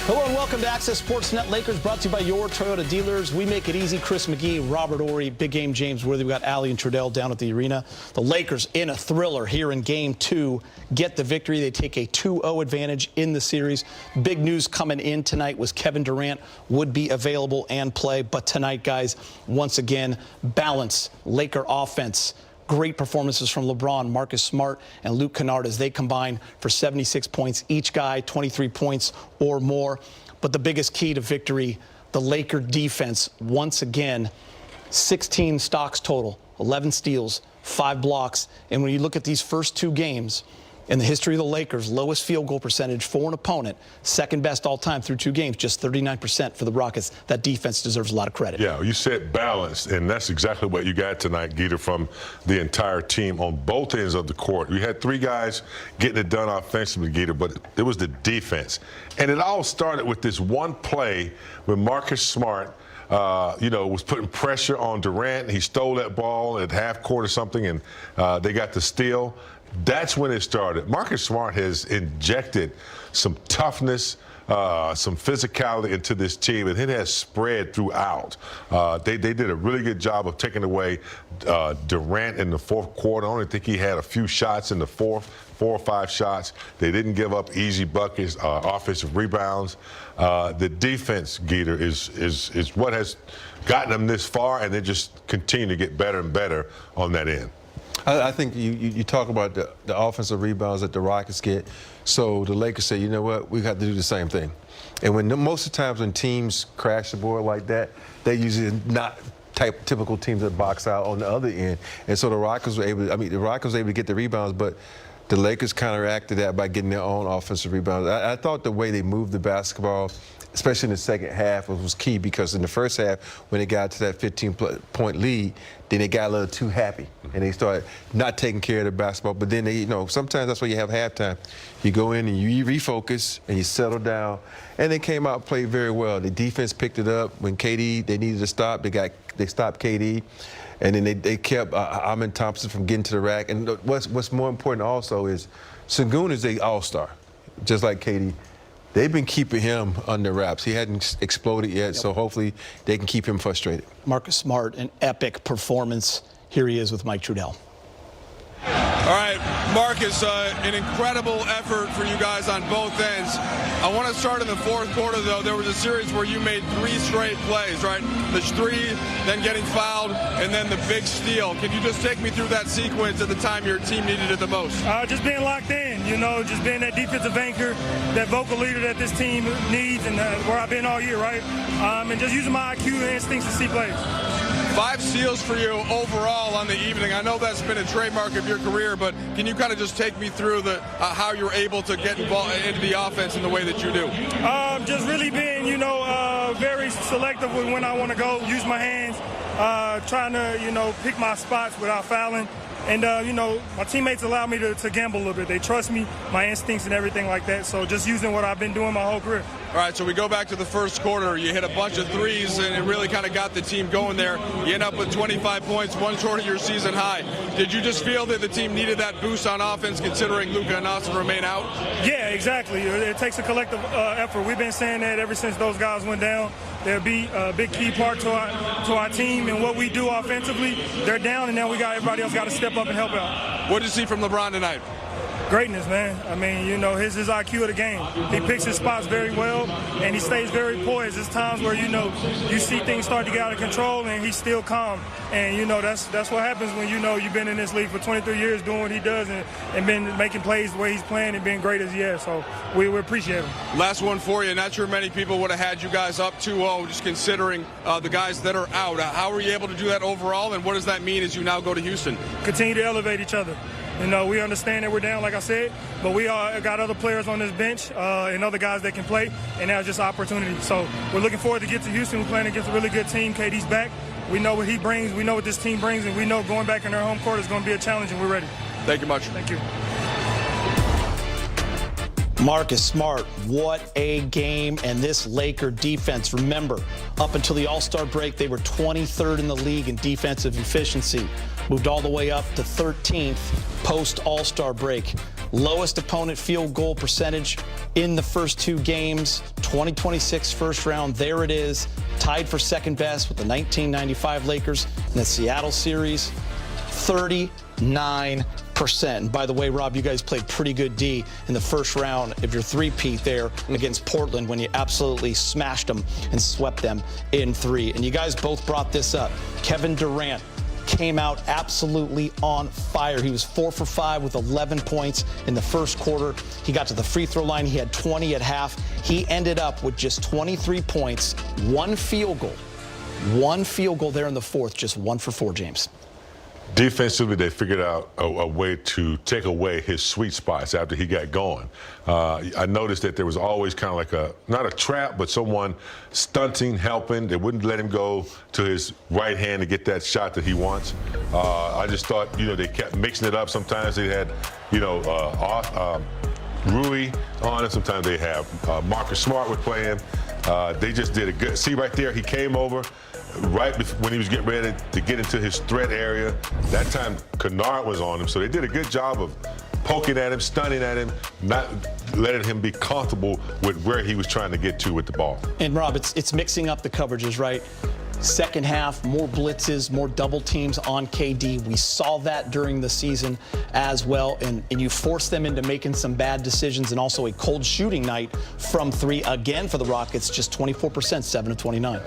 Hello and welcome to Access Sportsnet Lakers, brought to you by your Toyota dealers. We make it easy. Chris McGee, Robert Horry, Big Game James Worthy. We got Allie and Trudell down at the arena. The Lakers in a thriller here in Game 2. Get the victory. They take a 2-0 advantage in the series. Big news coming in tonight was Kevin Durant would be available and play. But tonight, guys, once again, balance, Laker offense. Great performances from LeBron, Marcus Smart, and Luke Kennard as they combine for 76 points. Each guy, 23 points or more. But the biggest key to victory, the Laker defense, once again, 16 stocks total, 11 steals, 5 blocks. And when you look at these first 2 games, in the history of the Lakers, lowest field goal percentage for an opponent, second best all time through 2 games, just 39% for the Rockets. That defense deserves a lot of credit. Yeah, you said balanced, and that's exactly what you got tonight, Geeter, from the entire team on both ends of the court. We had 3 guys getting it done offensively, Geeter, but it was the defense. And it all started with this one play when Marcus Smart was putting pressure on Durant. He stole that ball at half court or something, and they got the steal. That's when it started. Marcus Smart has injected some toughness, some physicality into this team, and it has spread throughout. They did a really good job of taking away Durant in the fourth quarter. I only think he had a few shots in the fourth, 4 or 5 shots. They didn't give up easy buckets, offensive rebounds. The defense, Geeter, is what has gotten them this far, and they just continue to get better and better on that end. I think you talk about the offensive rebounds that the Rockets get. So the Lakers say, you know what, we got to do the same thing. And most of the times when teams crash the board like that, they usually not typical teams that box out on the other end. And so the Rockets were able to get the rebounds, but the Lakers counteracted that by getting their own offensive rebounds. I thought the way they moved the basketball, especially in the second half, was key, because in the first half, when they got to that 15-point lead, then they got a little too happy, and they started not taking care of the basketball. But then they, sometimes that's why you have halftime. You go in and you refocus and you settle down, and they came out and played very well. The defense picked it up when KD, they needed to stop. They stopped KD, and then they kept Amen Thompson from getting to the rack. And what's more important also is Sengun is an all-star, just like KD. They've been keeping him under wraps. He hadn't exploded yet, so hopefully they can keep him frustrated. Marcus Smart, an epic performance. Here he is with Mike Trudell. All right, Marcus, an incredible effort for you guys on both ends. I want to start in the fourth quarter, though. There was a series where you made 3 straight plays, right? The 3, then getting fouled, and then the big steal. Can you just take me through that sequence at the time your team needed it the most? Just being locked in, just being that defensive anchor, that vocal leader that this team needs, and where I've been all year, right? And just using my IQ and instincts to see plays. 5 steals for you overall on the evening. I know that's been a trademark of your career, but can you kind of just take me through how you're able to get involved into the offense in the way that you do? Just really being, very selective with when I want to go, use my hands, trying to, pick my spots without fouling. And, my teammates allow me to gamble a little bit. They trust me, my instincts and everything like that. So just using what I've been doing my whole career. All right, so we go back to the first quarter. You hit a bunch of 3s, and it really kind of got the team going there. You end up with 25 points, 1 short of your season high. Did you just feel that the team needed that boost on offense, considering Luka and Austin remain out? Yeah, exactly. It takes a collective effort. We've been saying that ever since those guys went down. They'll be a big key part to our team and what we do offensively. They're down, and now everybody else got to step up and help out. What did you see from LeBron tonight? Greatness, man. I mean, his IQ of the game. He picks his spots very well, and he stays very poised. There's times where, you see things start to get out of control, and he's still calm. And, that's what happens when, you've been in this league for 23 years doing what he does and been making plays the way he's playing and being great as he is. So we appreciate him. Last one for you. Not sure many people would have had you guys up 2-0, just considering the guys that are out. How were you able to do that overall, and what does that mean as you now go to Houston? Continue to elevate each other. We understand that we're down, like I said, but we got other players on this bench and other guys that can play, and now it's just opportunity. So we're looking forward to get to Houston. We're playing against a really good team. KD's back. We know what he brings. We know what this team brings, and we know going back in their home court is going to be a challenge, and we're ready. Thank you much. Thank you. Marcus Smart, what a game, and this Laker defense. Remember, up until the All-Star break, they were 23rd in the league in defensive efficiency. Moved all the way up to 13th post-All-Star break. Lowest opponent field goal percentage in the first 2 games, 2026 first round. There it is, tied for second best with the 1995 Lakers in the Seattle series, 39%. And by the way, Rob, you guys played pretty good D in the first round of your three-peat there against Portland when you absolutely smashed them and swept them in 3. And you guys both brought this up. Kevin Durant came out absolutely on fire. He was 4 for 5 with 11 points in the first quarter. He got to the free throw line. He had 20 at half. He ended up with just 23 points, 1 field goal. 1 field goal there in the fourth, just 1 for 4, James. Defensively, they figured out a way to take away his sweet spots after he got going. I noticed that there was always kind of like not a trap, but someone stunting, helping. They wouldn't let him go to his right hand to get that shot that he wants. I just thought, they kept mixing it up. Sometimes they had, Rui on it. Sometimes they have Marcus Smart was playing. They just did a good. See right there, he came over right when he was getting ready to get into his threat area. That time, Kennard was on him. So they did a good job of poking at him, stunning at him, not letting him be comfortable with where he was trying to get to with the ball. And, Rob, it's mixing up the coverages, right? Second half, more blitzes, more double teams on KD. We saw that during the season as well. And you forced them into making some bad decisions, and also a cold shooting night from 3 again for the Rockets, just 24%, 7 of 29.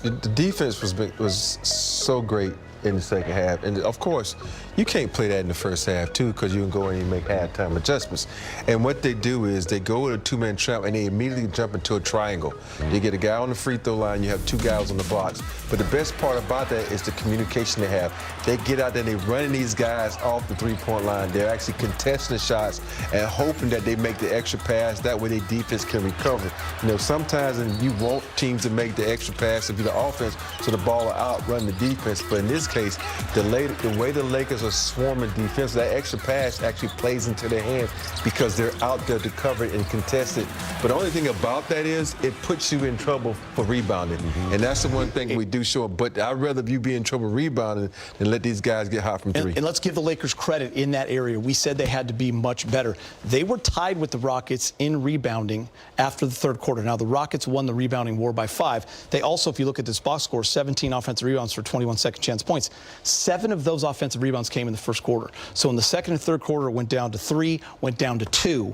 The defense was so great in the second half. And, of course, you can't play that in the first half, too, because you can go in and make halftime adjustments. And what they do is they go with a two-man trap, and they immediately jump into a triangle. You get a guy on the free throw line, you have 2 guys on the blocks. But the best part about that is the communication they have. They get out there, they're running these guys off the three-point line. They're actually contesting the shots and hoping that they make the extra pass. That way their defense can recover. Sometimes you want teams to make the extra pass to be the offense so the ball will outrun the defense. But in this case, the way the Lakers are swarming defense, that extra pass actually plays into their hands because they're out there to cover it and contest it. But the only thing about that is it puts you in trouble for rebounding. And that's the one thing we do show. But I'd rather you be in trouble rebounding than let these guys get hot from 3. And let's give the Lakers credit in that area. We said they had to be much better. They were tied with the Rockets in rebounding after the third quarter. Now, the Rockets won the rebounding war by 5. They also, if you look at this box score, 17 offensive rebounds for 21 second chance points. 7 of those offensive rebounds came in the first quarter. So in the second and third quarter, it went down to 3, went down to 2,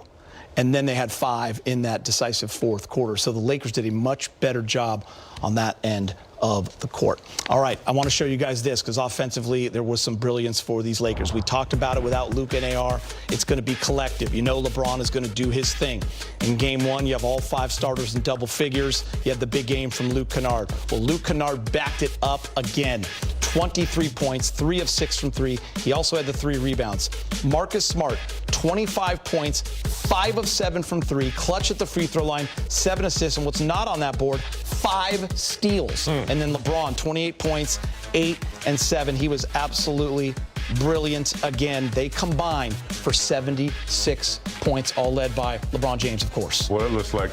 and then they had 5 in that decisive fourth quarter. So the Lakers did a much better job on that end of the court. All right, I want to show you guys this because offensively there was some brilliance for these Lakers. We talked about it without Luke and AR. It's going to be collective. LeBron is going to do his thing. In game 1, you have all 5 starters in double figures. You had the big game from Luke Kennard. Well, Luke Kennard backed it up again. 23 points, 3 of 6 from 3. He also had the 3 rebounds. Marcus Smart, 25 points, 5 of 7 from 3. Clutch at the free throw line, 7 assists. And what's not on that board, 5 steals. And then LeBron, 28 points, 8 and 7. He was absolutely brilliant again. They combined for 76 points, all led by LeBron James, of course. Well, it looks like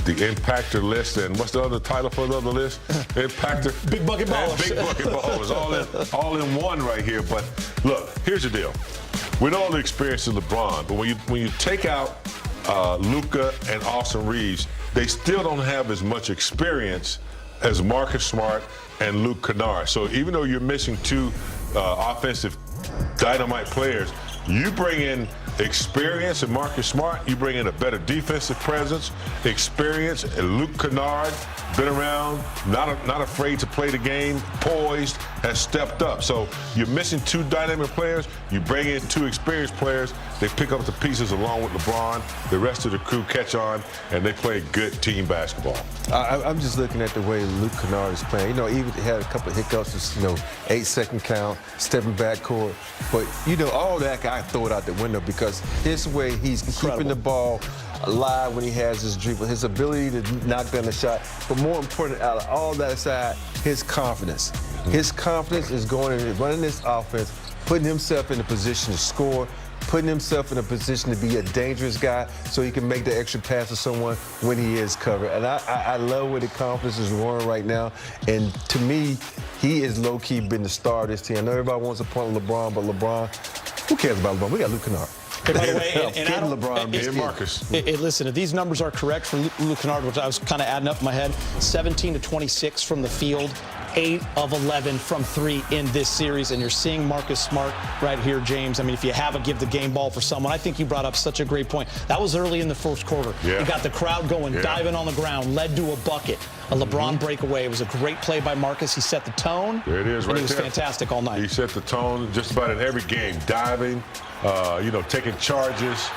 the impactor list, and what's the other title for the other list? Impactor. Big bucket ballers. Big bucket ballers, all in one right here. But look, here's the deal. With all the experience of LeBron, but when you take out Luka and Austin Reeves, they still don't have as much experience as Marcus Smart and Luke Kennard. So even though you're missing 2 offensive dynamite players, you bring in experience in Marcus Smart, you bring in a better defensive presence, experience, and Luke Kennard, been around, not afraid to play the game, poised, has stepped up. So you're missing 2 dynamic players, you bring in 2 experienced players, they pick up the pieces along with LeBron, the rest of the crew catch on, and they play good team basketball. I'm just looking at the way Luke Kennard is playing. Even he had a couple of hiccups, 8-second count, stepping back court. But, all that, I throw it out the window because his way he's keeping the ball alive when he has his dribble, his ability to knock down the shot. But more important, out of all that aside, his confidence. His confidence is going and running this offense, putting himself in a position to score, putting himself in a position to be a dangerous guy so he can make the extra pass to someone when he is covered. And I love where the confidence is roaring right now. And to me, he is low-key been the star of this team. I know everybody wants to point at LeBron, but LeBron, who cares about LeBron? We got Luke Kennard. Hey, by the way, Kidding LeBron, And Marcus. Listen, if these numbers are correct for Luke Kennard, which I was kind of adding up in my head, 17 to 26 from the field, 8 of 11 from 3 in this series, and you're seeing Marcus Smart right here, James. I mean, if you have a give the game ball for someone, I think you brought up such a great point. That was early in the first quarter. Yeah. He got the crowd going, diving on the ground, led to a bucket. A LeBron breakaway. It was a great play by Marcus. He set the tone. There it is, right and he was there. fantastic all night. He set the tone just about in every game, diving, taking charges,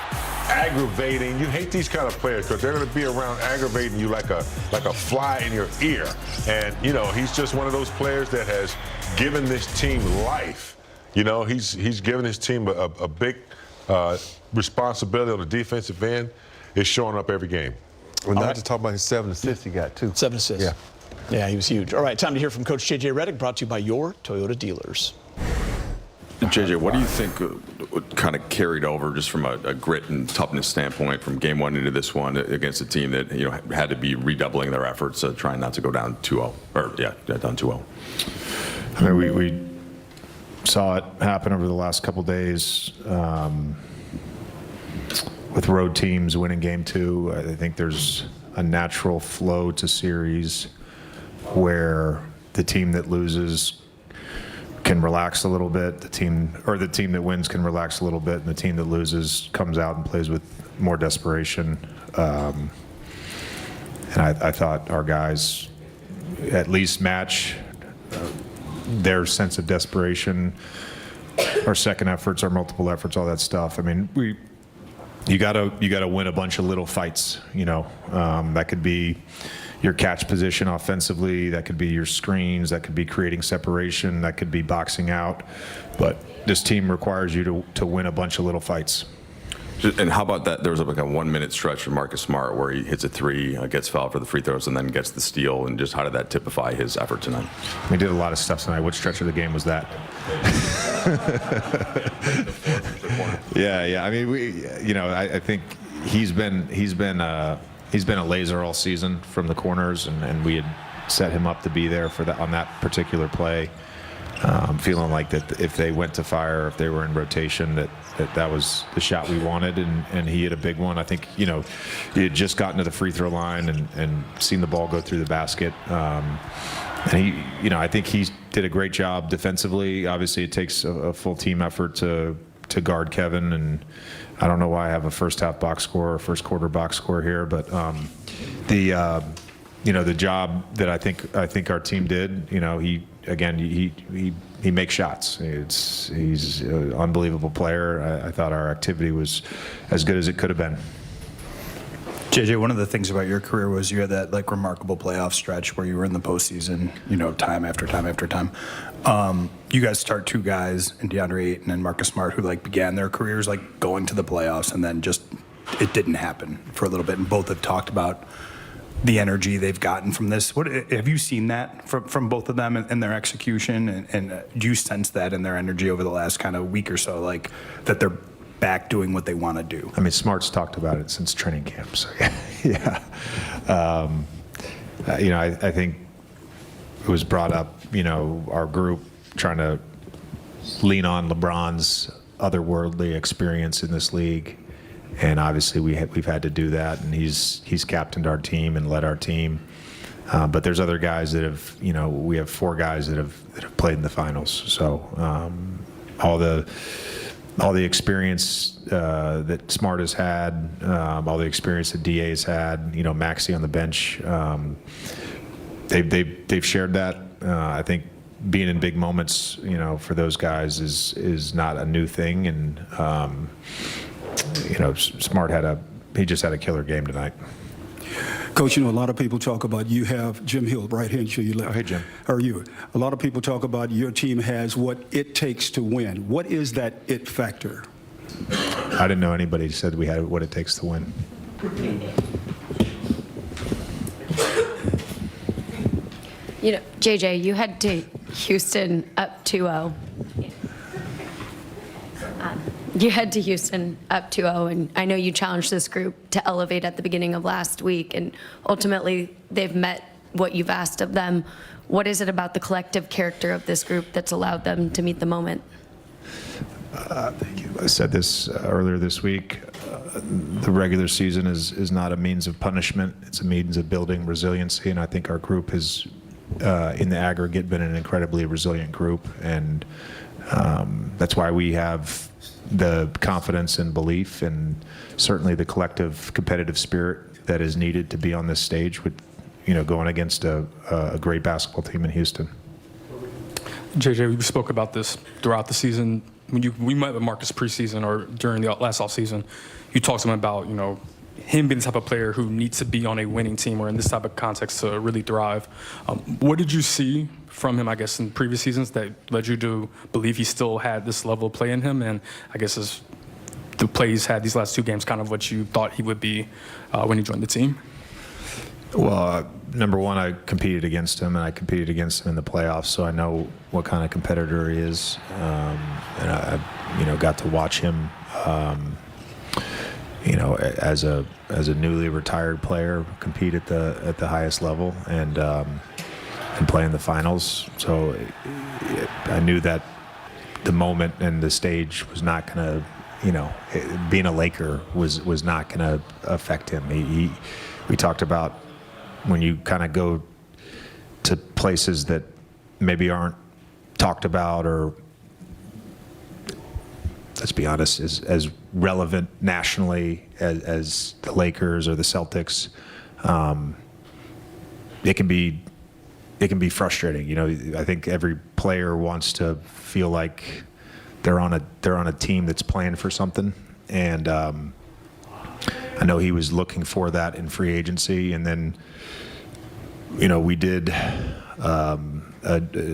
aggravating. You hate these kind of players because they're going to be around aggravating you like a fly in your ear. And, he's just one of those players that has given this team life. He's given his team a big responsibility on the defensive end. It's showing up every game. Well, not to talk about his 7 assists he got, too. 7 assists. Yeah, he was huge. All right, time to hear from Coach JJ Redick, brought to you by your Toyota dealers. JJ, what do you think kind of carried over just from a grit and toughness standpoint from game one into this one against a team that had to be redoubling their efforts, trying not to go down 2-0 down 2-0? I mean, we saw it happen over the last couple days with road teams winning game 2. I think there's a natural flow to series where the team that loses can relax a little bit. The team that wins can relax a little bit, and the team that loses comes out and plays with more desperation. And I thought our guys at least match their sense of desperation, our second efforts, our multiple efforts, all that stuff. I mean, you gotta win a bunch of little fights. That could be your catch position offensively, that could be your screens, that could be creating separation, that could be boxing out. But this team requires you to win a bunch of little fights. And how about that? There was like a 1-minute stretch from Marcus Smart where he hits a 3, gets fouled for the free throws, and then gets the steal. And just how did that typify his effort tonight? We did a lot of stuff tonight. Which stretch of the game was that? Yeah. I mean, I think he's been a laser all season from the corners, and we had set him up to be there for on that particular play. Feeling like that if they went to fire, if they were in rotation, that was the shot we wanted, and he hit a big one. I think he had just gotten to the free throw line and seen the ball go through the basket. And I think he did a great job defensively. Obviously, it takes a full team effort to guard Kevin, and I don't know why I have a first half box score or first quarter box score here, but the job that I think our team did, he makes shots. He's an unbelievable player. I thought our activity was as good as it could have been. JJ, one of the things about your career was you had that remarkable playoff stretch where you were in the postseason, time after time after time. You guys start 2 guys in DeAndre Ayton and Marcus Smart who began their careers going to the playoffs, and then just it didn't happen for a little bit. And both have talked about the energy they've gotten from this. What have you seen that from both of them and their execution? And do you sense that in their energy over the last kind of week or so, that they're back doing what they want to do? I mean, Smart's talked about it since training camp, so yeah. I think it was brought up, our group trying to lean on LeBron's otherworldly experience in this league. And obviously we've had to do that, and he's captained our team and led our team. But there's other guys that have, we have 4 guys that have played in the finals. So all the experience that Smart has had, all the experience that DA has had, Maxey on the bench, they've shared that. I think being in big moments, for those guys is not a new thing, and Smart he just had a killer game tonight. Coach, a lot of people talk about you have Jim Hill right hand to your left. Oh, hey, Jim. How are you? A lot of people talk about your team has what it takes to win. What is that it factor? I didn't know anybody said we had what it takes to win. JJ, you head to Houston up 2-0. You head to Houston up 2-0, and I know you challenged this group to elevate at the beginning of last week, and ultimately they've met what you've asked of them. What is it about the collective character of this group that's allowed them to meet the moment? I said this earlier this week. The regular season is not a means of punishment. It's a means of building resiliency, and I think our group has, in the aggregate, been an incredibly resilient group, and that's why we have the confidence and belief, and certainly the collective competitive spirit that is needed to be on this stage with, going against a great basketball team in Houston. JJ, we spoke about this throughout the season. When we met with Marcus preseason or during the last offseason, you talked to him about, him being the type of player who needs to be on a winning team or in this type of context to really thrive. What did you see from him, I guess, in previous seasons that led you to believe he still had this level of play in him? And I guess as the play he's had these last two games, kind of what you thought he would be when he joined the team? Well, number one, I competed against him, and I competed against him in the playoffs, so I know what kind of competitor he is. And I got to watch him, as a newly retired player compete at the highest level and play in the finals. So I knew that the moment and the stage was not going to, being a Laker was not going to affect him. We talked about when you kind of go to places that maybe aren't talked about or, let's be honest, as relevant nationally as the Lakers or the Celtics, it can be frustrating. I think every player wants to feel like they're on a team that's playing for something, and I know he was looking for that in free agency, and then we did a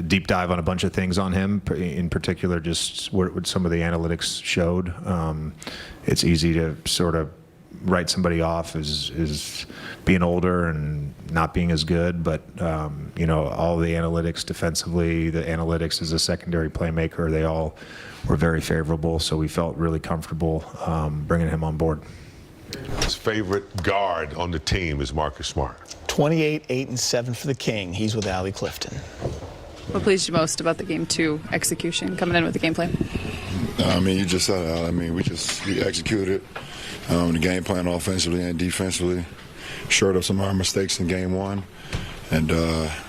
deep dive on a bunch of things on him, in particular just what some of the analytics showed. It's easy to sort of write somebody off as being older and not being as good, but all the analytics defensively, the analytics as a secondary playmaker, they all were very favorable, so we felt really comfortable bringing him on board. His favorite guard on the team is Marcus Smart. 28, 8, and 7 for the King. He's with Allie Clifton. What pleased you most about the Game 2 execution, coming in with the game plan? You just said it. We executed the game plan offensively and defensively, shored up some of our mistakes in Game 1, and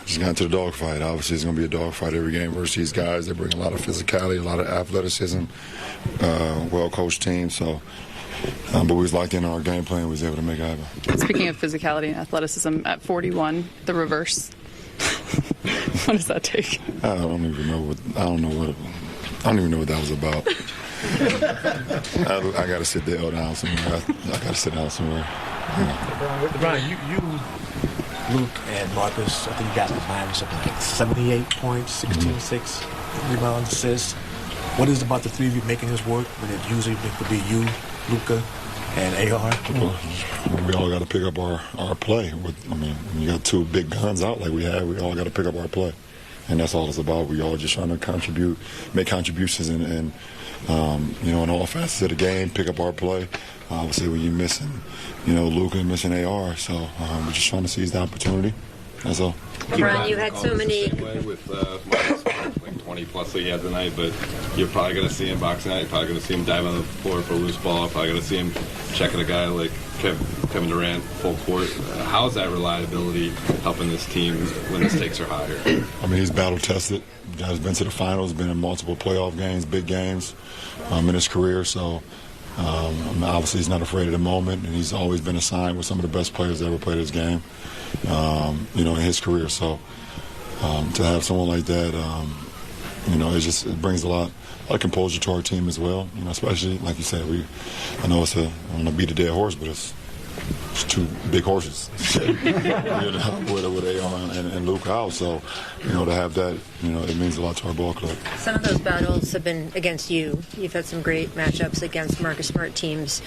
just got into the dogfight. Obviously, it's going to be a dogfight every game versus these guys. They bring a lot of physicality, a lot of athleticism, well-coached team, so... but we was locked in on our game plan. We was able to make it happen. Speaking of physicality and athleticism, at 41, the reverse. What does that take? I don't even know what that was about. I got to sit down somewhere. I got to sit down somewhere. LeBron, you, Luke, and Marcus, I think you guys combined something like 78 points, 16, 6 rebounds, assists. What is it about the three of you making this work when it usually could be you, Luka, and AR? We all got to pick up our play. When you got two big guns out like we have, we all got to pick up our play. And that's all it's about. We all just trying to make contributions in all facets of the game, pick up our play. Obviously, when you're missing, Luka and missing AR, so we're just trying to seize the opportunity. That's all. LeBron, you had so many. With Marcus, like 20-plus that he had tonight, but you're probably going to see him boxing out. You're probably going to see him dive on the floor for a loose ball. Probably going to see him checking a guy like Kevin Durant full court. How is that reliability helping this team when the stakes are higher? He's battle tested. The guy's been to the finals, been in multiple playoff games, big games in his career. So obviously he's not afraid of the moment, and he's always been assigned with some of the best players that ever played his game. In his career. So to have someone like that, it brings a lot of composure to our team as well. Especially like you said, I know I don't want to beat a dead horse, but it's two big horses. with AR and Luke out. So to have that, it means a lot to our ball club. Some of those battles have been against you. You've had some great matchups against Marcus Smart teams.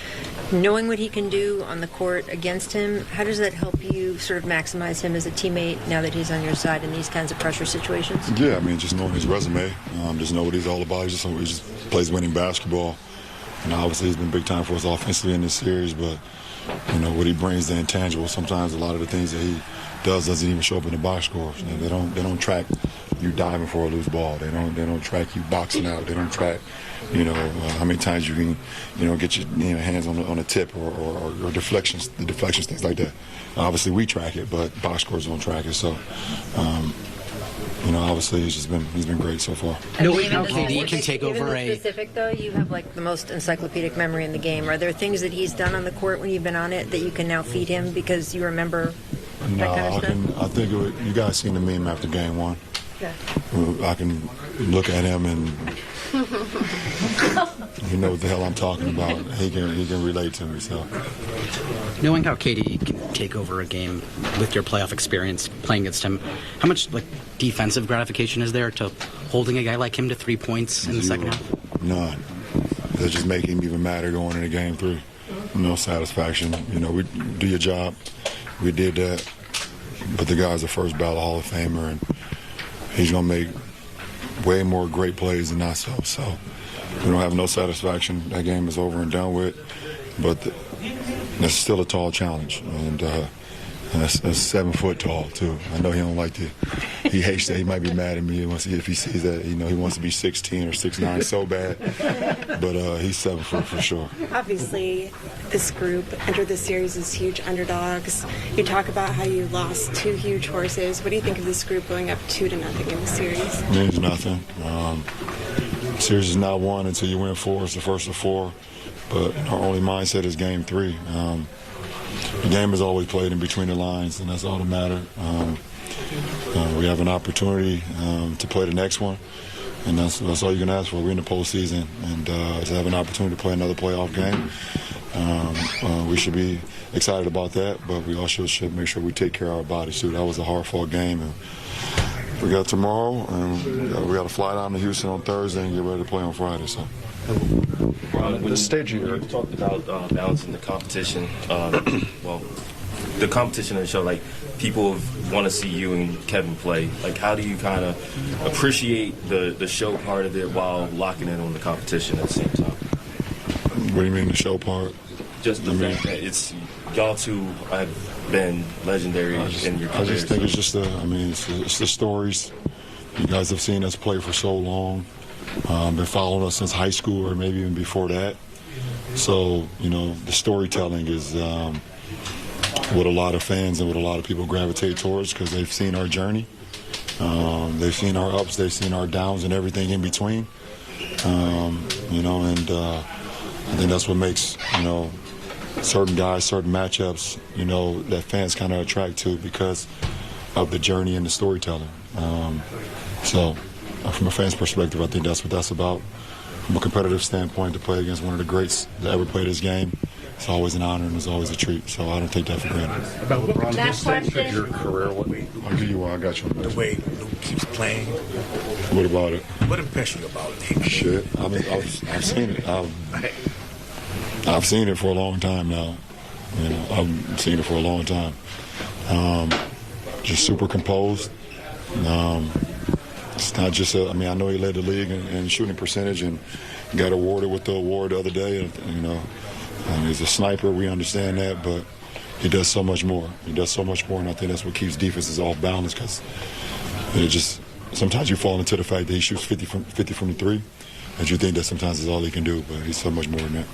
Knowing what he can do on the court against him, how does that help you sort of maximize him as a teammate now that he's on your side in these kinds of pressure situations? Yeah, just knowing his resume, just know what he's all about. He just plays winning basketball. Obviously he's been big time for us offensively in this series, but what he brings, the intangible. Sometimes a lot of the things that he doesn't even show up in the box scores. They don't track you diving for a loose ball. They don't track you boxing out. They don't track, how many times you can, get your hands on the tip or deflections, things like that. Obviously, we track it, but box scores don't track it. So, obviously, he's been great so far. Knowing how KD can take over a specific though, you have like the most encyclopedic memory in the game. Are there things that he's done on the court when you've been on it that you can now feed him because you remember that kind of stuff? I think you guys seen the meme after game one. Yeah. I can look at him and you know what the hell I'm talking about. He can relate to me. So, knowing how KD can take over a game with your playoff experience playing against him, how much defensive gratification is there to holding a guy like him to 3 points in the second half? None. That just make him even madder going into game 3. No satisfaction. We do your job. We did that. But the guy's a first ballot Hall of Famer, and he's gonna make way more great plays than not so we don't have no satisfaction. That game is over and done with, but that's still a tall challenge, and that's 7 foot tall too. I know he don't like to. He hates that. He might be mad at me if he sees that. He wants to be 6'10" or 6'9" so bad, but he's 7 foot for sure. Obviously, this group entered the series as huge underdogs. You talk about how you lost 2 huge horses. What do you think of this group going up 2-0 in the series? It means nothing. Series is not won until you win 4. It's the first of 4. But our only mindset is game 3. The game is always played in between the lines, and that's all that matters. We have an opportunity to play the next one, and that's all you can ask for. We're in the postseason, and to have an opportunity to play another playoff game. We should be excited about that, but we also should make sure we take care of our bodies too. That was a hard-fought game, and we got tomorrow, and we got to fly down to Houston on Thursday and get ready to play on Friday. So. When stage you talked about balancing the competition, the competition in the show, people want to see you and Kevin play. How do you kind of appreciate the show part of it while locking in on the competition at the same time? What do you mean the show part? Just the fact that it's y'all two have been legendary in your careers. I just think it's just it's the stories. You guys have seen us play for so long. Been following us since high school or maybe even before that. So, the storytelling is what a lot of fans and what a lot of people gravitate towards because they've seen our journey. They've seen our ups, they've seen our downs and everything in between. I think that's what makes, certain guys, certain matchups, that fans kind of attract to because of the journey and the storytelling. From a fan's perspective, I think that's what that's about. From a competitive standpoint, to play against one of the greats that ever played this game, it's always an honor and it's always a treat. So I don't take that for granted. About LeBron, this stage of your career, I'll give you one. I got you. The way Luke keeps playing. What about it? What impressed you about it? Shit. I've seen it. I've seen it for a long time now. I've seen it for a long time. Just super composed. It's not just I know he led the league in shooting percentage and got awarded with the award the other day. And he's a sniper. We understand that, but he does so much more. And I think that's what keeps defenses off balance because sometimes you fall into the fact that he shoots 50 from the 3, and you think that sometimes is all he can do, but he's so much more than that.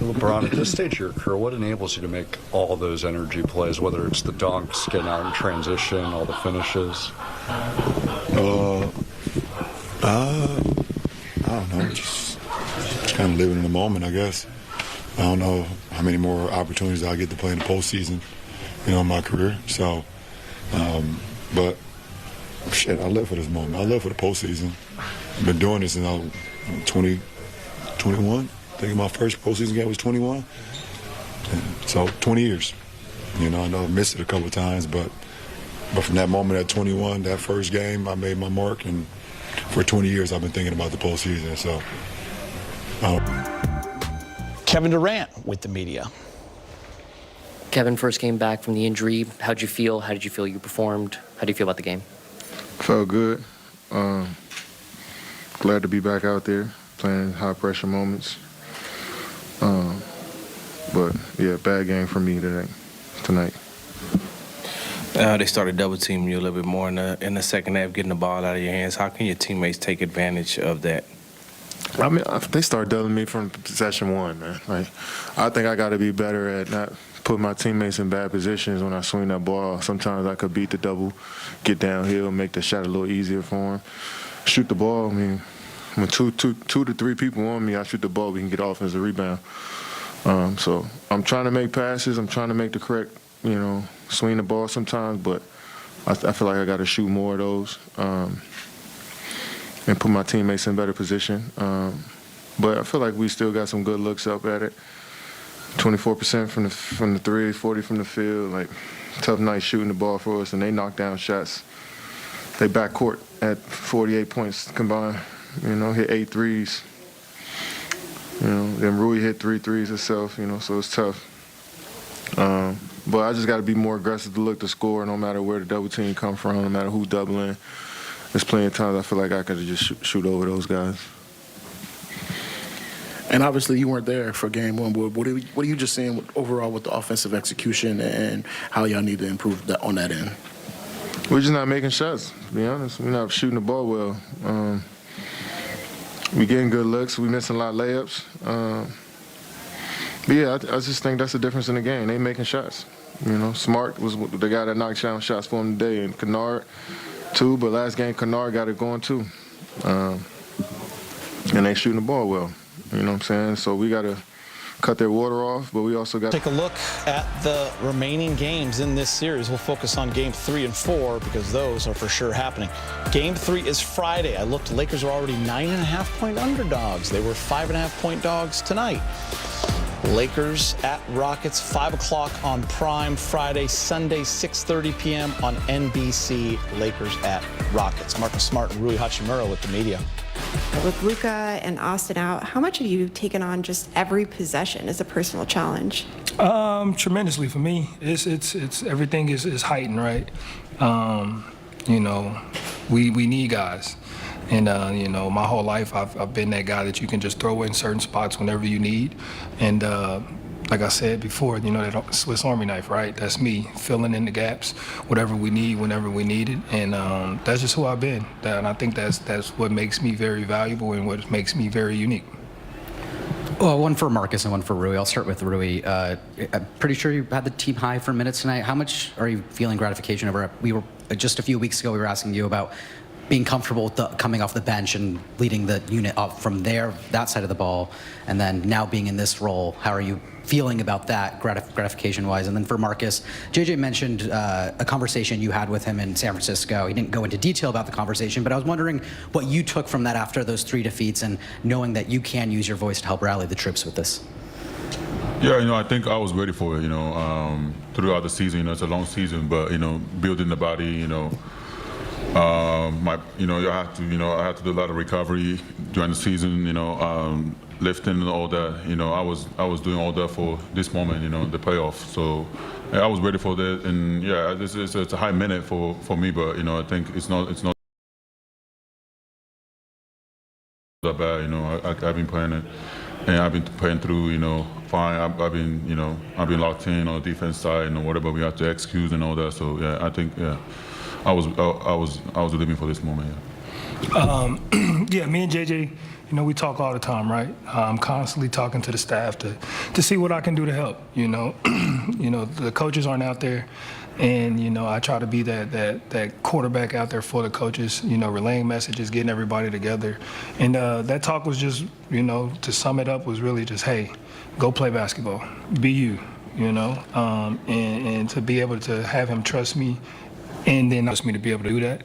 LeBron, at this stage of your career, what enables you to make all those energy plays, whether it's the dunks, getting out in transition, all the finishes? I don't know, just kind of living in the moment, I guess. I don't know how many more opportunities I'll get to play in the postseason, in my career. So, but shit, I live for this moment. I live for the postseason. I've been doing this since I was 21. I think my first postseason game was 21. So 20 years. I know I missed it a couple of times, but from that moment at 21, that first game, I made my mark, and for 20 years I've been thinking about the postseason. So, Kevin Durant with the media. Kevin, first game back from the injury. How'd you feel? How did you feel you performed? How do you feel about the game? Felt good. Glad to be back out there playing high pressure moments. But yeah, bad game for me tonight. They started double teaming you a little bit more in the second half, getting the ball out of your hands. How can your teammates take advantage of that? I mean, they started doubling me from possession one, man. Like, I think I got to be better at not putting my teammates in bad positions when I swing that ball. Sometimes I could beat the double, get downhill, make the shot a little easier for them. Shoot the ball. I mean, when two to three people on me, I shoot the ball, we can get offensive rebound. So I'm trying to make passes. I'm trying to make the correct, swing the ball sometimes, but I feel like I got to shoot more of those and put my teammates in better position. But I feel like we still got some good looks up at it. 24% from the three, 40 from the field. Like, tough night shooting the ball for us, and they knock down shots. They backcourt at 48 points combined. Hit 8 threes. Then Rui hit 3 threes herself. So it's tough. But I just got to be more aggressive to look to score, no matter where the double team come from, no matter who's doubling. There's plenty of times I feel like I could just shoot over those guys. And obviously you weren't there for game one, but what are you just seeing overall with the offensive execution and how y'all need to improve on that end? We're just not making shots, to be honest. We're not shooting the ball well. We getting good looks. We missing a lot of layups. But yeah, I just think that's the difference in the game. They making shots. Smart was the guy that knocked down shots for him today, and Kennard too. But last game, Kennard got it going too. And they shooting the ball well. You know what I'm saying? So we got to cut their water off, but we also got to take a look at the remaining games in this series. We'll focus on game 3 and 4 because those are for sure happening. Game 3 is Friday. I looked, Lakers are already 9.5-point underdogs. They were 5.5-point dogs tonight. Lakers at Rockets, 5 o'clock on Prime Friday, Sunday, 6:30 p.m. on NBC. Lakers at Rockets. Marcus Smart and Rui Hachimura with the media. With Luka and Austin out, how much have you taken on just every possession as a personal challenge? Tremendously for me. It's everything is heightened, right? We need guys. And, my whole life I've been that guy that you can just throw in certain spots whenever you need. And like I said before, that Swiss Army knife, right? That's me, filling in the gaps, whatever we need, whenever we need it. And that's just who I've been. And I think that's what makes me very valuable and what makes me very unique. Well, one for Marcus and one for Rui. I'll start with Rui. I'm pretty sure you had the team high for minutes tonight. How much are you feeling gratification over? We were just a few weeks ago, we were asking you about being comfortable with coming off the bench and leading the unit up from that side of the ball, and then now being in this role, how are you feeling about that gratification-wise? And then for Marcus, JJ mentioned a conversation you had with him in San Francisco. He didn't go into detail about the conversation, but I was wondering what you took from that after those 3 defeats and knowing that you can use your voice to help rally the troops with this. Yeah, I think I was ready for it, throughout the season. It's a long season, but, building the body, I had to do a lot of recovery during the season, lifting and all that. I was doing all that for this moment, the playoff. So I was ready for that, and yeah, it's a high minute for me, but I think it's not that bad. I've been playing it, and I've been playing through, fine. I've been locked in on the defense side and whatever we have to execute and all that. So yeah, I think I was living for this moment. Yeah, me and JJ, we talk all the time, right? I'm constantly talking to the staff to see what I can do to help. The coaches aren't out there, and I try to be that quarterback out there for the coaches. Relaying messages, getting everybody together, and that talk was just, to sum it up, was really just, hey, go play basketball, be you, and to be able to have him trust me. And then asked me to be able to do that,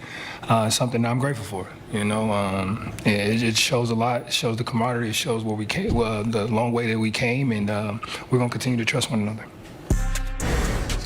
something I'm grateful for. It shows a lot. It shows the camaraderie. It shows where we came, the long way that we came, and we're gonna continue to trust one another.